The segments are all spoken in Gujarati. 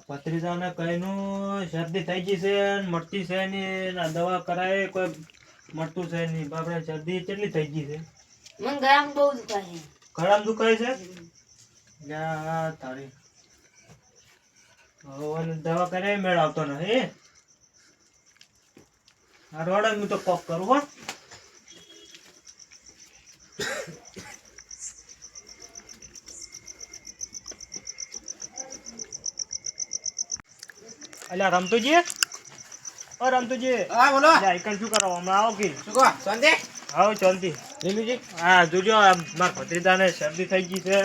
પત્રીજાને કઈનું શરદી થઈ ગઈ છે ને મટતી છે ની ના દવા કરાય કોઈ મટતું છે નહીં બાપરે શરદી કેટલી થઈ ગઈ છે મને ગળામાં બહુ દુખાય છે. ગળામાં દુખાય છે લ્યા તારી હવે દવા કરાય મેળ આવતો નથી આ રોડે હું તો કોક કરું હો અલ્યા રમતુજી ઓ રમતુજી હા બોલો અલ્યા આઈકન શું કરો હમણાં આવો કે શું કહો શાંતિ આવો ચાલતી લીલુજી હા જોજો મારા ભત્રીજાને શરદી થઈ ગઈ છે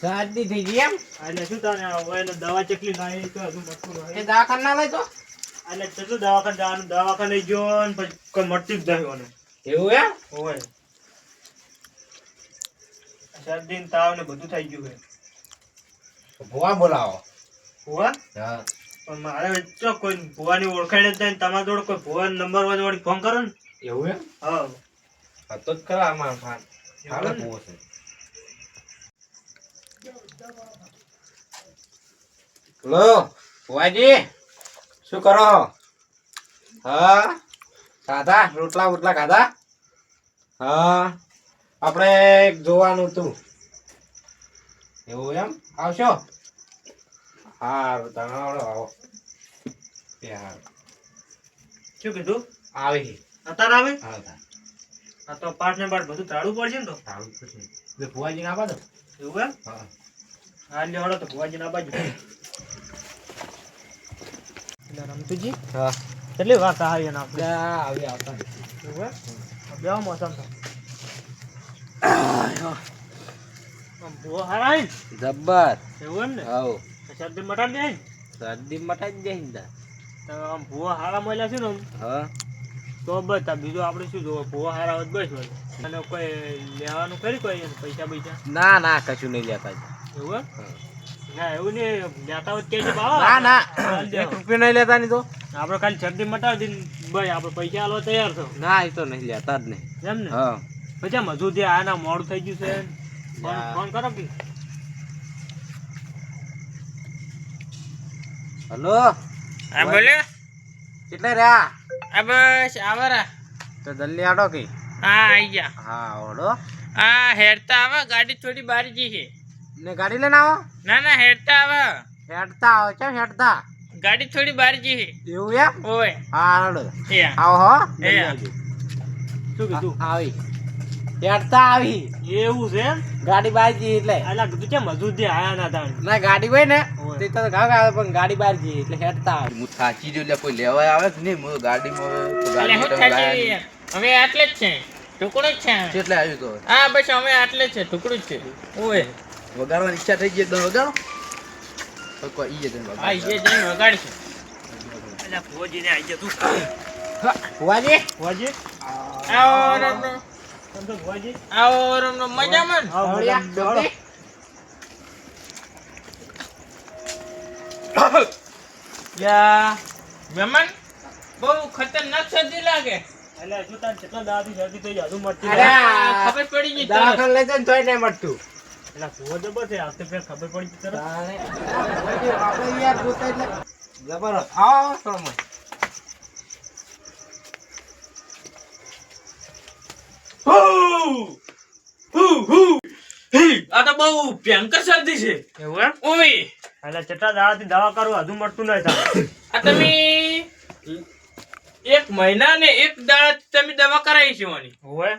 શાંતિ થઈ ગઈ એમ એટલે શું તાને હવે એને દવા ચેટલી નાખી તો હજુ મટતું એ નથી દવાખાના લઈ તો એટલે કેટલું દવાખાને જવાનું દવાખાને લઈ ગયો ને પછી કોઈ મળતી જ નહીં મને એવું એમ હોય શરદી ને તાવ ને બધું થઈ ગયું છે ભુવા બોલાવો ભુવા હા પણ મારે ચો કોઈ ભુવાની ઓળખાણ જ નહીં તમારા જોડે કોઈ ભુવા નંબર વાળી ફોન કરો ને એવું એમ હા તો જ કરા અમાર ફાન હાલે ભુવો છે લો ભુવાજી શું કરો હા ખાધા રોટલા બોટલા ખાધા હા આપણે જોવાનું હતું એવું એમ આવશો હારું તમે આવો હારું શું કીધું આવી અત્યારે આવે આવતા આ તો પાઠ ને પાઠ બધું તાળું પડશે ને તો સારું પછી એટલે ભુવાજી ના પાડો એવું એમ હા હા લે હળો તો ભુવાજી ના બાજુ એટલે રમતુજી હા કેટલી વાત આવી એના આપણે આવી આવતા એવું એમ બેવા મોસમ તો આમ ભુવા હારા હે ને? જબ્બર એવું એમ ને હાઉ શરદી મટાડી દે ને શરદી મટાઈ દે ને તો આમ ભુવા હારા મળ્યા છે ને આમ હા તો બસ આ બીજું આપણે શું જોવું ભુવા હારા હોય તો બસ હોય અને કોઈ લેવાનું કરી કોઈ એને પૈસા પૈસા ના ના કશું નહીં લેતા એવું એમ ના એવું નહીં લેતા હોય કે છે ભાવ ના ના હાલ દેવો. એક રૂપિયો નહીં લેતા ની તો આપણે ખાલી શરદી મટાડી દઈને ભાઈ આપણે પૈસા આલવા તૈયાર છો ના એ તો નહીં લેતા જ નહીં એમ ને હા પછી મજૂર જે આના મોડું થઈ ગયું છે યા. ફોન કરો કે હલો હા બોલે કેટલે રહ્યા આ બસ આવરા તો જલ્દી આડો કે હા આઈ ગયા હા ઓડો હા હેડતા આવા ગાડી થોડી બારીજી છે ને ગાડી લઈને આવો ના ના હેડતા આવા હેડતા આવો છે હેડતા ગાડી થોડી બારીજી છે એવું એમ ઓય હા હાડો એ આવો હો એ શું કીધું આવી હેડતા આવી એવું છે એમ ગાડી બાજી એટલે આલા કીધું કે મજૂર જે આયા ના તાણ ના ગાડી હોય ને હોય. તે તો ગાવ આવે પણ ગાડી બહાર જઈએ એટલે હેડતા આવે હું થાકી જો એટલે કોઈ લેવા આવે કે નહીં હું ગાડીમાં એટલે હું થાકી અમે આટલે જ છે ટુકડું જ છે કેટલે આવ્યું તો હા બસ અમે આટલે જ છે ટુકડું જ છે ઓય વગાડવાની ઈચ્છા થઈ ગઈ એકદમ વગાડો તો કોઈ ઈ જઈને હા વગાડો. એ જઈને વગાડશે અલ્યા ભુવાજીને આઈ જા તું ભુવાજી ભુવાજી આવો રમનો તમ તો ભુવાજી આવો રમનો મજામાં ને? આવો ભોળિયા, મજામાં બેહો. યા મહેમાન બહુ ખતરનાક શરદી લાગે અલ્યા શું તાર કેટલા દાડાથી શરદી થઈ જાય હજુ મટતી અરે નથી. ખબર પડી ગઈ તરત. દવાખાને લઈ જાય ને તોય નહીં મળતું અલ્યા ભુવા જબર છે આવતે ફેર ખબર પડી તરત આપણે યાર જોતા એટલે જબરદસ્ત આવો થોડો આ તો બહુ ભયંકર શરદી છે એવું એમ ઓય અલ્યા કેટલા દાડાથી દવા કરું હજુ મટતું નહીં થાય આ તમે એક મહિના ને એક દાડા તમે દવા કરાવી છે મારી ઓવે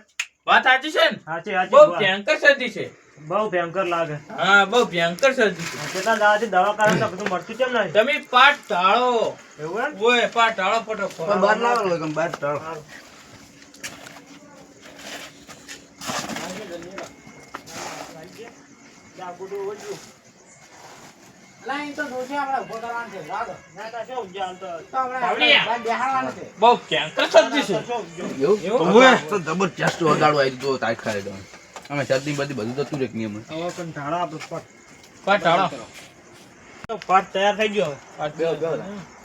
વાત સાચી છે ને સાચી બહુ સાચી ભયંકર શરદી છે બહુ ભયંકર લાગે હા બહુ ભયંકર શરદી છે કેટલા દાડાથી દવા કરું તો બધું મટતું કેમ નહીં તમે પાટ ઢાળો એવું એમ ઓય પાટ ઢાળો ફટોફટ પણ બહાર ના આવો કેમ બહાર ટાળો. સારું. જા, ગુડું ઓળ્યું. લાઈન તો જોશે આપણે ઉભો કરવાનું છે લાગો ના, ના, શું ઊંઘ્યા હાલ તો? તો આપણે બાવળિયા. બાર બેહાડવાનું છે બહુ ભયંકર શરદી છે શું ઊંઘ્યો? એવું ઓવે. તો જબરજસ્ત વગાડવા આવી તો તારીખ ખાલી તો અમે શરદી બધી બધું તો તું એક નિયમ હવે પણ ઢાળા આપણે પટ. પાટ ઢાળો પાટ તૈયાર થઈ ગયો હવે. પાટ બેહો બેહો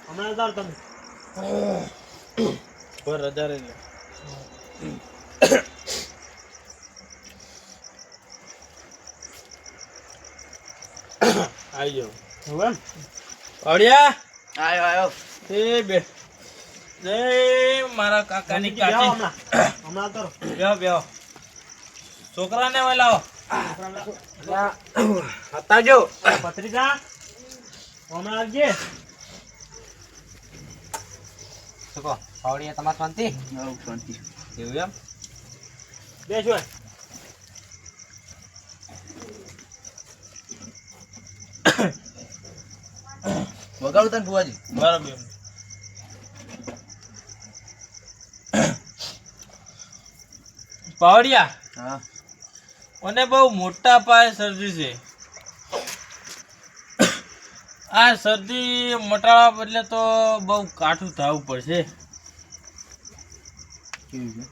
હમણાં ઉતાર તમે પર હજાર લે આવી જાવ એવું એમ પાવડિયા આયો આયો એ બે જય મારા કાકાની બેહો કાચી હમણાં કરો બેહો છોકરાને વલાવો બતાવજો પત્રિકા હમણાં આવજે શું કહો પાવડિયા તમાર શાંતિ આવું શાંતિ એવું એમ બેસો વગાડું તને ફુવાજી બરાબર પાવડિયા હા મને બહુ મોટા પાયે શરદી છે આ શરદી મટાડવા બદલે તો બહુ કાઠું થવું પડશે કેવું છે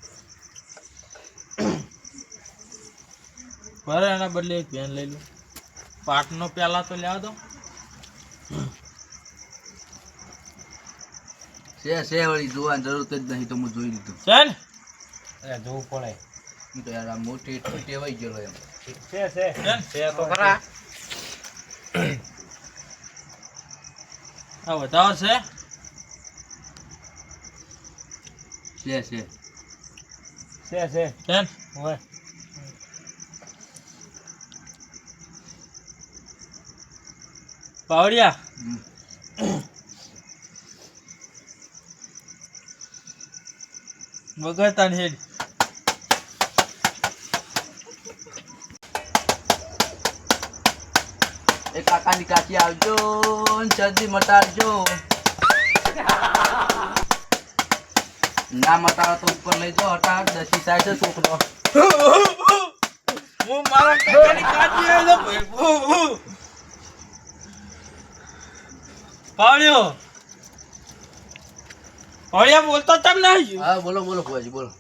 બરાબર એના બદલે એક પેન લઈ લો પાટનો પેલા તો લેવા દો છે વળી જોવાની જરૂર જ નહીં તો હું જોઈ લીધું છે ને અરે જોવું પડે હું તો યાર આ મોટી ટેવાઈ ગયેલો એમ છે છે ને? છે તો ખરા આ વધાવો છે છે છે છે ને હોય પાવડિયા હમ. વગરતા હેડ એ કાકાની કાચી આવજો ને શરદી મટાડજો ના મટાડો તો ઉપર લઈ જાઓ હટાડ દસી થાય છે છોકરો હું મારા કાકાની કાચી આવ્યો પાવડિયો પાવડિયા બોલતો કેમ નહીં હા બોલો બોલો ફુવાજી બોલો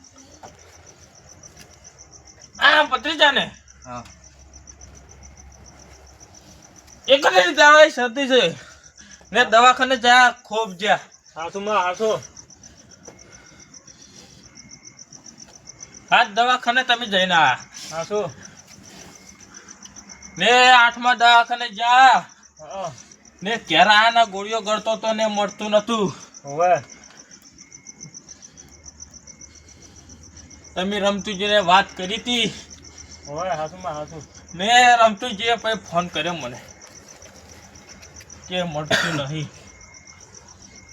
આ પત્રીજાને હા એક જ રીતે આવે શરદી છે ને દવાખાને જા ખૂબ જ્યાં હાસુમાં હાસો હાથ દવાખાને તમે જઈને આ હાસો ને 8મા દવાખાને જા ને કેરાના ગોળીઓ ગળતો તો ને મળતું નતું હોય તમે રમતુજીને વાત કરી હતી હોય હાસુમાં હાસુ મેં રમતુજીએ પછી ફોન કર્યો મને કે મળતું નહીં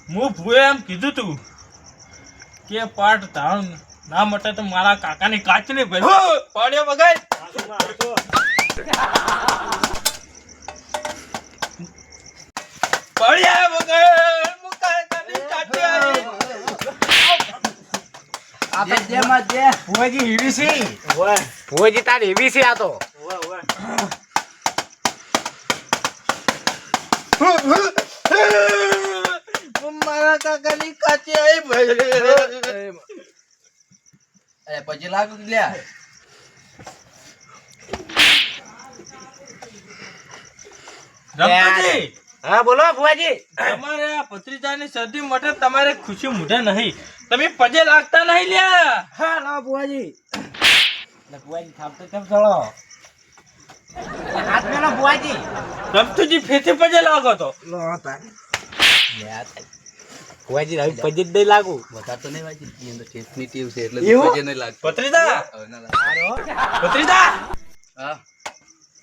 હું ભૂએ એમ કીધું તું કે પાઠ ધારણ ના મટે તો મારા કાકાની કાચની ભાઈ પાડ્યો બગાડ હાસુમાં હાસો પાડ્યા બગાડ મુકાય કાની કાચી આવી જે માં જે ભુવાજી એવી છે હોય ભુવાજી તાર એવી છે આ તો હોય હોય મારા કાકાની કાચી આવી ભાઈ એ પછી લાગુ લ્યા રમતુજી હા બોલો ભુવાજી તમારે આ ભત્રીજાની શરદી માટે તમારે ખુશી મૂઢે નહીં તમે પજે લાગતા નહીં લ્યા હા લો ભુવાજી એટલે ભુવાજી થાપતો કેમ ચડો હાથ મેલો ભુવાજી રમતુજી ફેથી પજે લાગો તો લો તાર ભુવાજી હવે પજી જ નહીં લાગુ વધારે તો નહીં વાંચી એની અંદર ટેસ્ટની ટેવ છે એટલે એવું? પછી નહીં લાગતું ભત્રીજા હવે ના લાગે. ભત્રીજા હા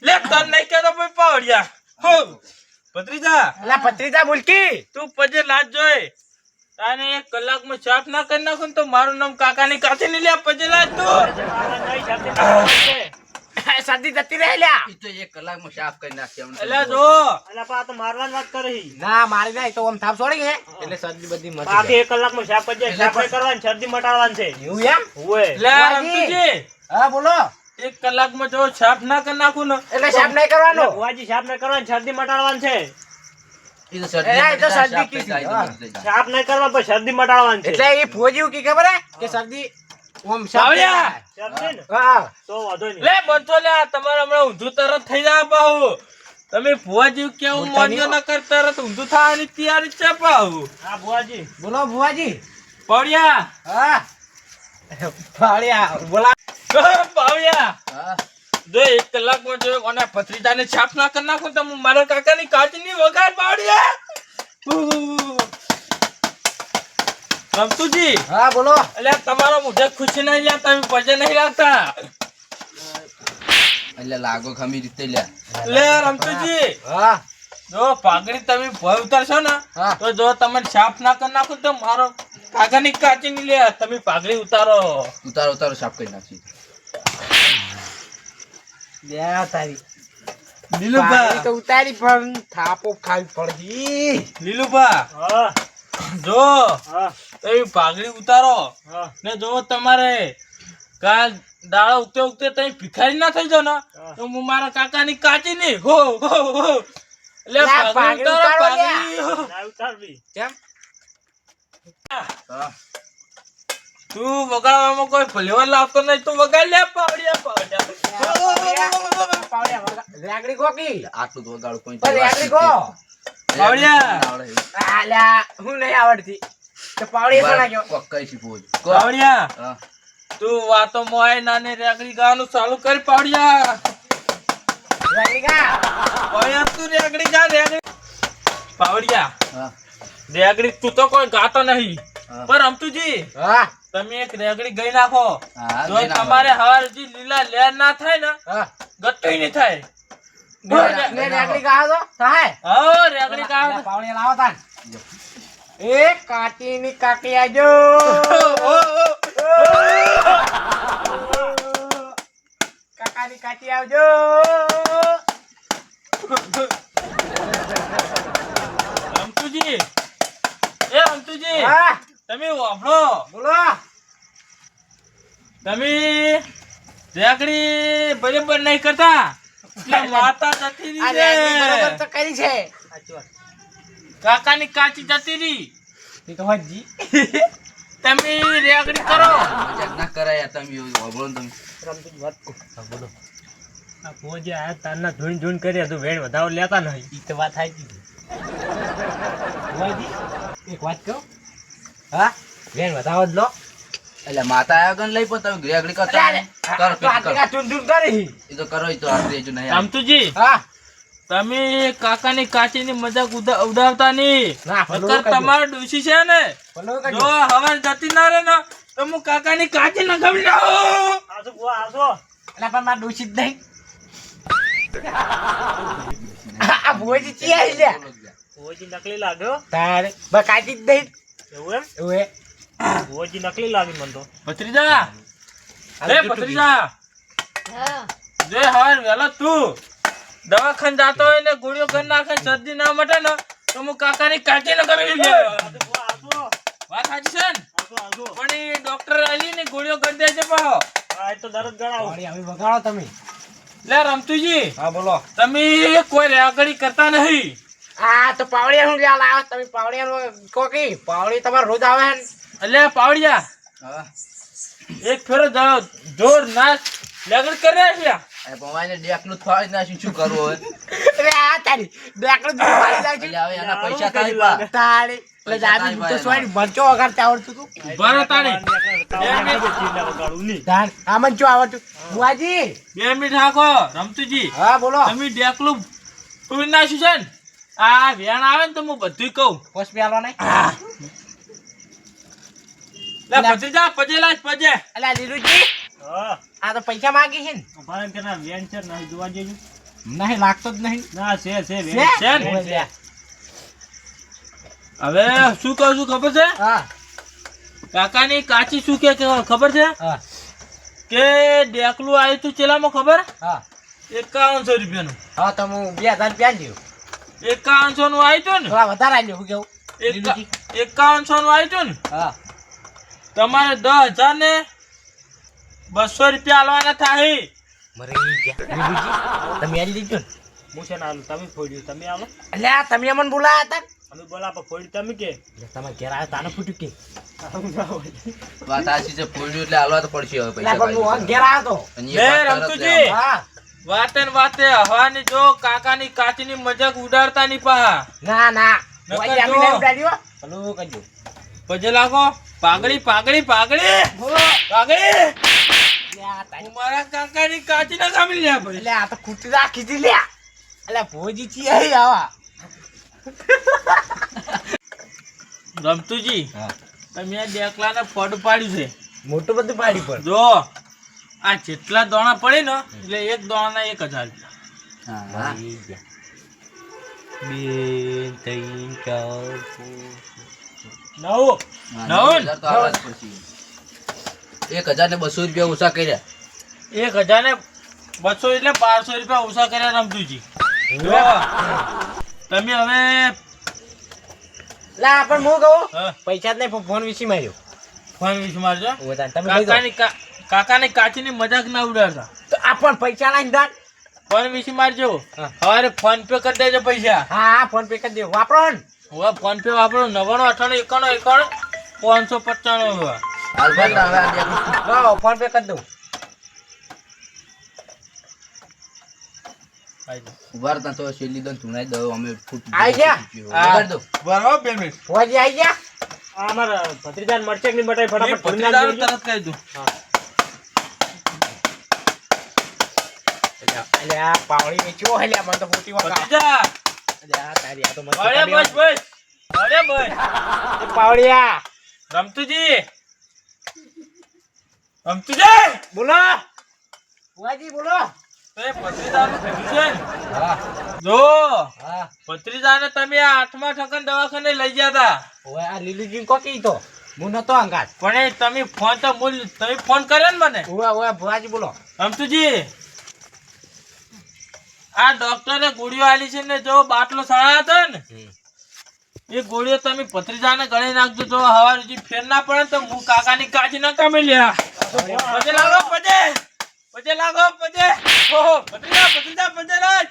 લે તન નહીં કેતો ભાઈ પાવડિયા હો ભત્રીજા અલા પત્રીજા બોલકી તું પજે લાજ જોઈ તાને 1 કલાકમાં સાફ ના કરી નાખું ને તો મારું નામ કાકાની કાચી નહીં લ્યા પજે લાજ તું મારા નહીં શરદી મટાડવાની છે. શરદી જતી રહે લ્યા ઈ તો 1 કલાકમાં સાફ કરી નાખશે અમને એટલે જો અલા પા તો મારવાની વાત કરી ના મારી ના તો આમ થાપ છોડી ગયા એટલે શરદી બધી મટી બાકી 1 કલાકમાં શાક કરી જાય શાક નહીં કરવાની શરદી મટાડવાની છે એવું એમ હોય લે ભુવાજી. રમતુજી હા બોલો 1 કલાકમાં જો સાફ ના કરી નાખું ને એટલે સાફ નહીં કરવાનો ભુવાજી શાક નહીં કરવાની શરદી મટાડવાની છે ઈ તો એ તો સાફ શરદી કરી કીધી. જાય તો હા. મટી જાય. શાક નહીં કરવા પણ શરદી મટાડવાની છે એટલે એ ફોજી કી ખબર હે કે શરદી ઓમ ભાવડિયા. શરદી ને હા તો વાંધો નહીં લે બંધો લે તમારે હમણાં ઊંધું તરત થઈ જાય પાહુ તમે ભુવાજી કેવું માન્યો ન કર તરત ઊંધું થવાની તૈયારી છે પાહુ હા ભુવાજી બોલો ભુવાજી પાવડિયા હા ફાળિયા બોલા પાવડિયા હા જો 1 કલાકમાં જો કોને ભત્રીજાને છાપ ના કરી નાખું તો હું મારા કાકાની કાચની વગાડ પાવડિયા રમતુજી હા બોલો. અલ્યા તમારો મુઢે ખુશી નહીં લ્યા તમે પજે નહીં રાખતા એટલે લાગો ખમી રીતે લ્યા. લે રમતુજી હા જો પાઘડી તમે ભય ઉતારશો ને હા. તો જો તમે સાફ ના કરી નાખો તો મારો કાકાની કાચી ની લે તમે પાઘડી ઉતારો ઉતારો ઉતારો સાફ કરી નાખી. લે તારી લીલુભા પાઘડી તો ઉતારી પણ થાપો ખાવી પડી. લીલુભા હા જો હા તમે પાઘડી ઉતારો હા ને જો તમારે કાલ દાડા ઉગતે ઉગતે તમે ભિખારી ના થઈ જાવ ને તો હું મારા કાકાની કાચી નહીં હો હો હો એટલે લા, પાઘડી પાઘડી ઉતારો ઉતારો લ્યા. પાઘડી ના ઉતારવી કેમ? હા. તું વગાડવામાં કોઈ ભલેવા લાવતો નહીં તું વગાડ લે પાવડિયા પાવડિયા રેગડી ગોકી. આટલું તો વગાડું કોઈ પણ રેગડી ગો. પાવડિયા. આલ્યા હું નહીં આવડતી. તો પાવડી પણ નાખ્યો. કોકઈ શીખવું છે. કો. પાવડિયા હા. તું વાતો મોય નાને રેગડી ગાવાનું ચાલુ કરી પાવડિયા રેગડી ગા. પાવડિયા તું રેગડી ગા રેગડી પાવડિયા હા. રેગડી તું તો કોઈ ગાતો નહીં હા. પણ રમતુજી હા તમે એક રેગડી ગઈ નાખો હા, જો ગઈ નાખો. તમારે હવારજી લીલા લેર ના થાય ને હા. ગટ્ટુય નહીં થાય ને રેગડી ગા તો થાય. હા રેગડી ગા પાવડિયા લાવો તાન. એ કાચીની કાકી આજો. કાકાની કાચી આવજો. રમતુજી એ રમતુજી હા તમે વાપરો બોલો. તમે રેગડી બરાબર નહીં કરતા એટલે માતા જતી આ રહી રેગડી બરોબર છે તો કરી છે. કાકાની કાચી જતી રહી એ તો હજી. તમે રેગડી કરો મજાક ના કરાય તમે એવું વાપરો ને તમે. આ પોજે આ તારના ધૂન ધૂન કર્યા તું વેણ વધારો લેતા નહીં ઈ તો વાત સાચી છે. એક વાત કહું. હા વેણ વધાવો જ લો. એટલે માતા આયા ગન લઈ પણ તમે રેગડી કરતા નહીં. કરો તો પેલી કરો. આટલી ચૂંટૂન કરી. એ તો કરો એ તો આટલી હજુ નહીં આવે. રમતુજી હા તમે કાકાની કાચીની મજાક ઉડાવતા નહીં ના, ભલું નકર કરજો. તમારો ડોશી છે ને ભલો જો કરજો. હવાર જતી ના રહે ને તો હું કાકાની કાચી ના ગમી લાવો આજો બુઆ આજો એટલે પણ મારે દૂષિત નહીં. આ ભુવાજી ચિયા છે લ્યા? ઓજી નકલી લાગ્યો તારે બકાતી જ નહીં. એવું એમ એવું એ. ઓજી નકલી લાગી મને તો ભત્રીજા એ ભત્રીજા હા જે હવાર વેલા તું દવાખાને જાતો હોય ને ગોળીઓ કરી નાખે ને શરદી ના મટે ને તો હું કાકાની કાચી ના ગમી આજો બુઆ આજો વાત સાચી છે ને આજો આજો પણ એ ડોક્ટર આલી ને ગોળીઓ કરી દેજે પાહો આ તો દરદ ગણાવો વળી હવે વગાડો તમે. લે રમતુજી હા બોલો. તમે કોઈ રેગડી કરતા નહીં આ તો પાવડિયા શું લ્યા લાવો તમે? પાવડિયા કોકી પાવડી તમારે રોજ આવે છે ને? એટલે પાવડિયા હા. એક ફેરો જોર નાચ લેગડ કર્યા છે એ પવાઈને ડેકનું ફાડી નાખ્યું, શું કરવું હવે? અરે આ તારી બેકડું જ ફાડી નાખ્યું. એટલે હવે એના પૈસા તારી પા. તારી એટલે પૈસા દાદી તારી તો પાસે સોય મરચો વગાડતા આવડતું તું. બરો તાણી વગાડું નહીં તાર આમાં જો આવડતું બુઆજી. 2 મિનિટ રાખો રમતુજી હા બોલો. તમે ડેકલું પૂરી નાખ્યું છે ને આ વેણ આવે ને તો હું બધું કહું પોસ્ટ પેલો નહીં. લે ભત્રીજા પજે લાજ પજે અલ્યા લીલુજી હા આ તો પૈસા માંગી છે ને? ભાઈ કે ના વેન છે નહીં જોવા જેવું નહીં લાગતો જ નહીં. ના છે વેન છે? છે ને? ઓય લ્યા. હવે શું કહું છું ખબર છે હા કાકાની કાચી શું કે ખબર છે હા કે ડેકલું આવ્યું તું ચેલામાં ખબર હા 5100 રૂપિયાનું હા તો હું 2000 રૂપિયા લ્યો. 5100 નું આવ્યું તું ને થોડા વધારે આલ્યો હું કેવું લીલુજી. 5100 નું આવ્યું તું ને હા તમારે 10,000 ને 200 રૂપિયા આલવાના થાય મરે ઈ ગયા. લીલુજી તમે આલી દીધું ને? હું છે ને આલું તમે ફોડ્યું તમે આલો અલ્યા તમે અમને બોલાયા હતા ને? અમે બોલા પર ફોડી તમે કે એટલે તમારે ઘેર આવ્યો તાને ફૂટ્યું કે? વાત સાચી છે, ફોડ્યું એટલે હાલવા તો પડશે હવે એટલે પૈસા પણ હું પાછી. ઘેર આવ્યો તો. અને લે, એ વાત તરત રમતુજી. લેવા. હા વાતે ને વાતે હવાની જો કાકાની કાચીની મજાક ઉડાડતા નહીં પા ના ના નકર બુઆજી અમે જો. નહીં ઉડાડ્યો. ભલું કરજો. પજે લાગો પાઘડી પાઘડી પાઘડી બોલો. પાઘડી લ્યા તારી. હું મારા કાકાની કાચી ના કામી લ્યા ભાઈ એટલે આ તો ખૂટી રાખી હતી લ્યા. એટલે ભોજી છીએ આવા રમતુજી હા. તમે આ ડેકલાને ફોડ પાડ્યું છે મોટું બધું પાડી પર જો આ જેટલા દોણા પડે ને એટલે એક દોણાના 1000 રૂપિયા. હા બે ત્રણ ચાર નવ નવ ને? તો આવવા જ પડશે. 1200 રૂપિયા ઓછા કર્યા. 1000 ને 200 એટલે 1200 રૂપિયા ઓછા કર્યા રમતુજી. જો તમે હવે લા પણ હું કહું હા, પૈસા જ નહીં ફોન વિશે માર્યો ફોન વિશે મારજો. તમે લઈ જાઓ. કાકાની કાચીની મજાક ના ઉડાડતા. તો આ પણ પૈસા લાઈન દાન ફોન વિશે મારજો. હા. સવારે ફોન પે કરી દેજો પૈસા. હા હા ફોન પે કરી દે વાપરો ને હવે ફોન પે વાપરો 99 98 51 595. હાલ બંધ હવે આ ડેક લાવો ફોન પે કરી દઉં ઉભા રહેતા તો છેલ્લી દન ધૂણાઈ દઉં અમે ફૂટ આઈ ગયા? વગાડ દો. બરાબર 2 મિનિટ. ફોજી આવી ગયા આ અમારા ભત્રીજાને મરચેક ની બટાઈ એ ફટાફટ ભરી ભત્રીજાનું નાખજો. તરત કહી દઉં. એટલે આ પાવડી વેચ્યો એટલે મને તો મોટી વખત ભત્રીજા, આ તારી આ તો મને અરે બસ બસ. અરે બસ. પાવડિયા રમતુજી. રમતુજી. બોલો ફોજી બોલો એ ભત્રીજાનું કીધું છે ને? હા જો હા ભત્રીજાને તમે આ 8મા ઠકન દવાખાને લઈ ગયા હતા. ઓય આ લીલુજી કોકી તો હું નતો અંગાત પણ એ તમે ફોન તો તમે ફોન કર્યો ને મને. ઓય ઓય ફોજી બોલો રમતુજી, આ ડોક્ટરે ગોળીઓ આલી છે ને જો બાટલો સળાયો હતો ને એ ગોળીઓ તમે ભત્રીજાને ગળી નાખજો તો હવાર સુધી ફેર ના પડે ને તો હું કાકાની કાચી ના કામે લ્યા. પજે લાગો પજે લાગો પજે. ઓહો ભત્રીજા રાજ.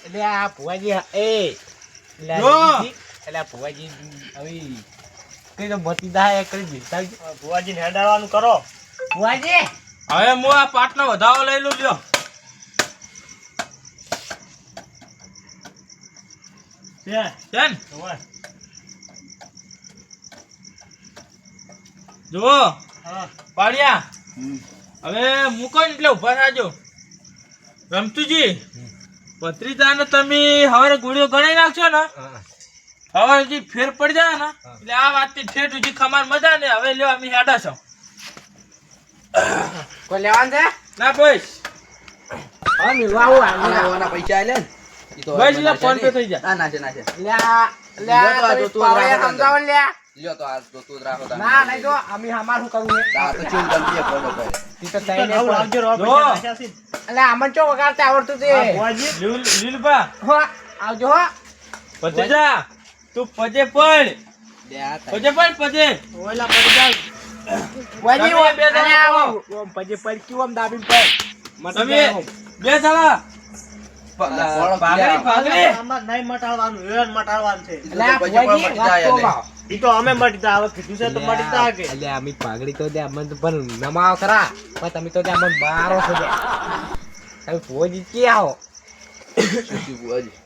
એટલે આ ફોજી એ એટલે જો. એટલે આ ફોજી હવે કઈ તો મતી દા કરી દીધા ભુવાજીને હેડાડવાનું કરો. ફોજી હવે હું આ પાટનો વધાવો લઈ લઉં લ્યો. છે છે ને? ઓય. જુઓ હા પાડ્યા. હમ. હવે મૂકો ને એટલે ઉભા થાજો. રમતુજી, ભત્રીજાને તમે હવે ગોળીઓ ગણાઈ નાખશો ને હવે હજી ફેર પડી જાય ને એટલે આ વાતથી ઠેઠ સુધી ખમાર મજા ને હવે લ્યો અમે હેડા છો. કોઈ લેવાનું છે ના બસ હા મિલવા આવું આના આ આવવાના પૈસા આલે ને ઈ તો બસ હવે લ્યો ફોન પે થઈ જાય. ના નાશે નાશે લ્યા લ્યા લ્યો તો આ તમે જોતું પાવડિયા રાખો સમજાવો ને લ્યા લ્યો તો આ તો તું જ રાખો તાને. ના નહીં તો અમે અમાર શું કરવું છે આ તો ચીલ ગંદી પડો ભાઈ. ઈ તો તો તઈ ને નવું લાવજો રો જો. પૈસા નાખ્યા છે. એટલે આમન ચો વગાડતા આવડતું તે આ ભુવાજી લીલબા હો આવજો હો ભત્રીજા તું પજે પડ. લે આ તારી. પજે પડ પજે. ઓયલા પડી જાય. વાજી તમે બે જણા અરે આવો આવો. ઓમ પછી પર ક્યું આમ દાબીન પર તમે બે જણા પોળો પાઘડી ક્યાં? પાઘડી. આમાં નહીં મટાડવાનું એન મટાડવાનું છે. એટલે આ પછી પણ વાજી મટી જાય વાત તો એને. લાવો. ઈ તો અમે મટી આવે કીધું છે તો મટી જાય કે. એટલે અમે પાઘડી તો દે અમને તો પણ નમાવ ખરા પણ તમે તો દે અમને બારો છો દે તમે ફોજી કે આવો સુશી બુઆજી.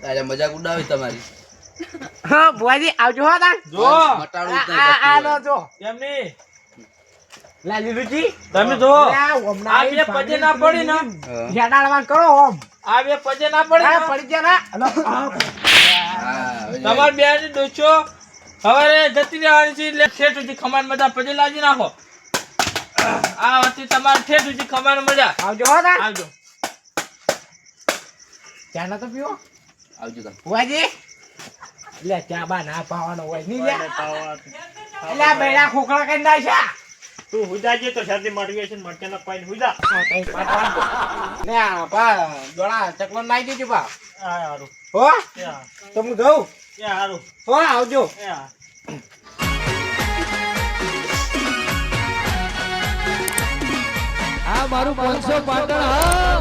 તારે મજાક ઉડાવી તમારી. હા ભુવાજી આવજો હો તા જો મટાડું જ નહીં આ લો કરતું જો એમની લા લીલુજી તમે જો લા ઓમ ના આ બે પજે ના પડી ને હોય. હેડાડવાન કરો ઓમ આ બે પજે ના પડી આ ને પડી ગયા ના હલો હા, હવે તમાર બે ની ડોચો હવે જતી રહેવાની છે એટલે ઠેઠ સુધી ખમાન મજા પજે લાજી નાખો. આ હતી તમારે ઠેઠ સુધી ખમાન મજા. આવજો હો તા આવજો. ચા ના તો પીવો આવજો તમે. ભુવાજી લે ચા બા ના પાવાનો હોય નહીં લે ઓયને પાવા. એટલે આ બેડા ખોખલા કરી નાખ્યા તું હુજાજે તો શરદી મટી છે મરચાના પાઈને હુજા. ને આ પા દોડા ચકલો નાઈ દેજો પા આ હારું. હો એ હા. તો હું જઉં એ હારું. હો આવજો એ હા. આ મારું 500 પાટણ હા